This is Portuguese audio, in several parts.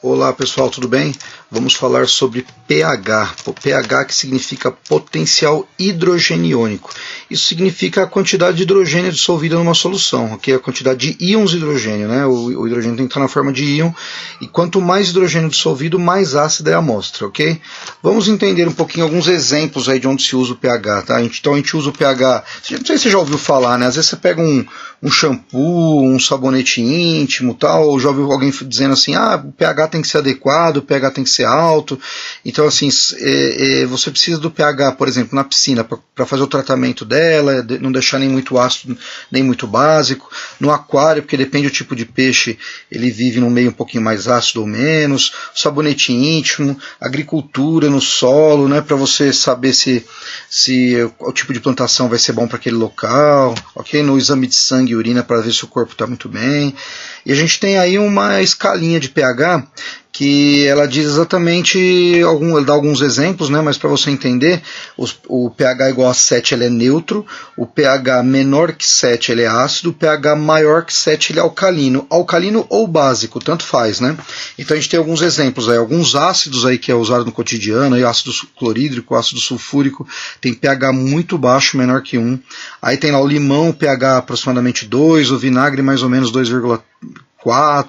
Olá pessoal, tudo bem? Vamos falar sobre pH. O pH que significa potencial hidrogeniônico. Isso significa a quantidade de hidrogênio dissolvida numa solução, ok? A quantidade de íons de hidrogênio, né? O hidrogênio tem que estar na forma de íon, e quanto mais hidrogênio dissolvido, mais ácida é a amostra, ok? Vamos entender um pouquinho alguns exemplos aí de onde se usa o pH, tá? Então a gente usa o pH, não sei se você já ouviu falar, né? Às vezes você pega um shampoo, um sabonete íntimo, tal, ou já ouviu alguém dizendo assim, o pH tem que ser adequado, o pH tem que ser alto. Então assim, você precisa do pH, por exemplo, na piscina, para fazer o tratamento dela, não deixar nem muito ácido, nem muito básico. No aquário, porque depende do tipo de peixe, ele vive num meio um pouquinho mais ácido ou menos. Sabonete íntimo, agricultura no solo, né, para você saber se o tipo de plantação vai ser bom para aquele local, ok? No exame de sangue e urina para ver se o corpo está muito bem. E a gente tem aí uma escalinha de pH que ela diz exatamente, ela dá alguns exemplos, né, mas para você entender, o pH igual a 7 ele é neutro, o pH menor que 7 ele é ácido, o pH maior que 7 ele é alcalino ou básico, tanto faz, né? Então a gente tem alguns exemplos aí, alguns ácidos aí que é usado no cotidiano, aí ácido clorídrico, ácido sulfúrico, tem pH muito baixo, menor que 1. Aí tem lá o limão, pH aproximadamente 2, o vinagre mais ou menos 2,4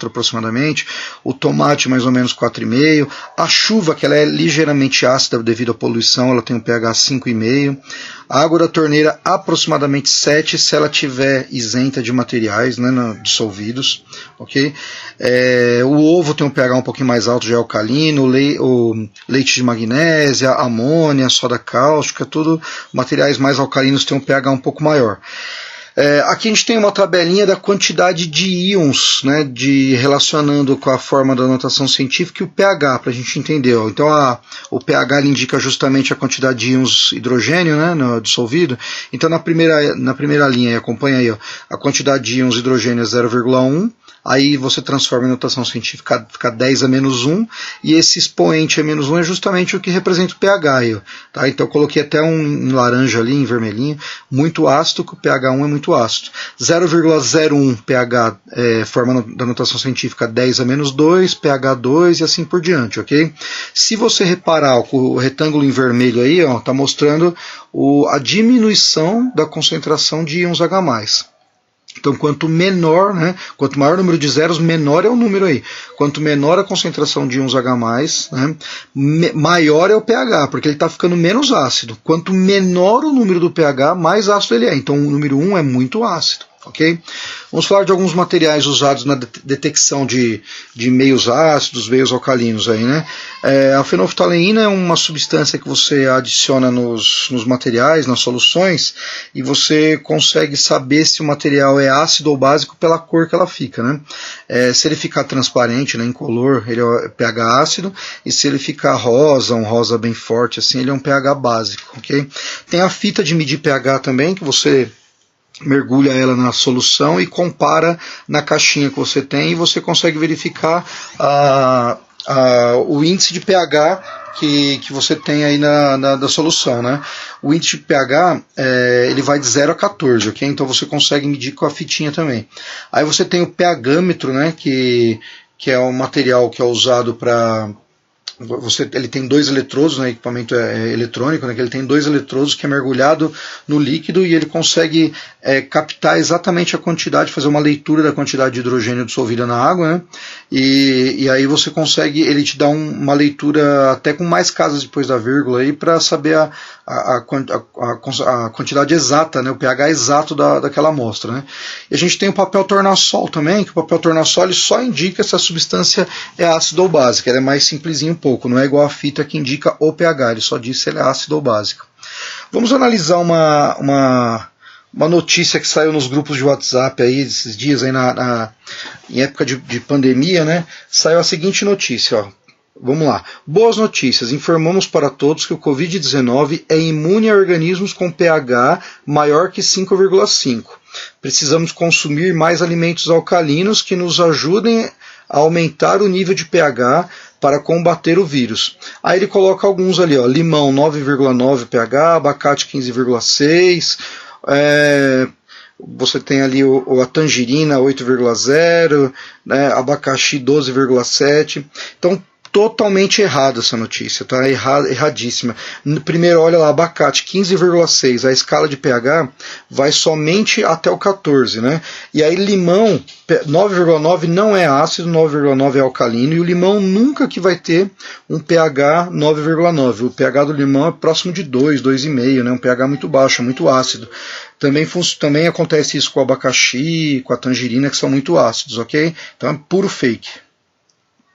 aproximadamente, o tomate mais ou menos 4,5, a chuva, que ela é ligeiramente ácida devido à poluição, ela tem um pH 5,5, a água da torneira aproximadamente 7 se ela tiver isenta de materiais, né, dissolvidos, ok? O ovo tem um pH um pouquinho mais alto, já é alcalino, o leite de magnésia, amônia, soda cáustica, tudo materiais mais alcalinos têm um pH um pouco maior. Aqui a gente tem uma tabelinha da quantidade de íons, né, relacionando com a forma da notação científica e o pH, para a gente entender. Ó. Então o pH ele indica justamente a quantidade de íons hidrogênio, né, no dissolvido. Então na primeira linha, acompanha aí, ó, a quantidade de íons hidrogênio é 0,1. Aí você transforma em notação científica, fica 10 a menos 1, e esse expoente a menos 1 é justamente o que representa o pH. Aí, tá? Então eu coloquei até um em laranja ali, em vermelhinho, muito ácido, que o pH 1 é muito ácido. 0,01 pH forma da notação científica 10 a menos 2, pH 2 e assim por diante, ok? Se você reparar o retângulo em vermelho aí, está mostrando a diminuição da concentração de íons H+. Então, quanto menor, né, quanto maior o número de zeros, menor é o número aí. Quanto menor a concentração de íons H+, né, maior é o pH, porque ele está ficando menos ácido. Quanto menor o número do pH, mais ácido ele é. Então, o número 1 é muito ácido. Okay? Vamos falar de alguns materiais usados na detecção de meios ácidos, meios alcalinos. Aí, né? A fenolftaleína é uma substância que você adiciona nos materiais, nas soluções, e você consegue saber se o material é ácido ou básico pela cor que ela fica. Né? Se ele ficar transparente, né, incolor, ele é pH ácido, e se ele ficar rosa, um rosa bem forte, assim, ele é um pH básico. Okay? Tem a fita de medir pH também, que você mergulha ela na solução e compara na caixinha que você tem, e você consegue verificar o índice de pH que você tem aí da solução. Né? O índice de pH ele vai de 0 a 14, ok? Então você consegue medir com a fitinha também. Aí você tem o pHmetro, né, que é um material que é usado para... Ele tem 2 eletrodos, né, equipamento eletrônico, né, que ele tem 2 eletrodos que é mergulhado no líquido, e ele consegue captar exatamente a quantidade, fazer uma leitura da quantidade de hidrogênio dissolvida na água, né, e aí você consegue, ele te dá uma leitura até com mais casas depois da vírgula para saber a quantidade exata, né, o pH exato daquela amostra. Né. E a gente tem o papel tornassol também, que o papel tornassol ele só indica se a substância é ácida ou básica, ele é mais simplesinho pouco, não é igual a fita que indica o pH, ele só diz se ele é ácido ou básico. Vamos analisar uma notícia que saiu nos grupos de WhatsApp aí esses dias, aí em época de pandemia, né? Saiu a seguinte notícia, ó. Vamos lá. Boas notícias. Informamos para todos que o Covid-19 é imune a organismos com pH maior que 5,5. Precisamos consumir mais alimentos alcalinos que nos ajudem a aumentar o nível de pH para combater o vírus. Aí ele coloca alguns ali, ó, limão 9,9 pH, abacate 15,6, você tem ali a tangerina 8,0, né, abacaxi 12,7. Então, totalmente errada essa notícia, tá? Erradíssima. Primeiro, olha lá, abacate 15,6, a escala de pH vai somente até o 14, né? E aí limão 9,9 não é ácido, 9,9 é alcalino, e o limão nunca que vai ter um pH 9,9. O pH do limão é próximo de 2, 2,5, né? Um pH muito baixo, muito ácido. Também acontece isso com o abacaxi, com a tangerina, que são muito ácidos, ok? Então é puro fake.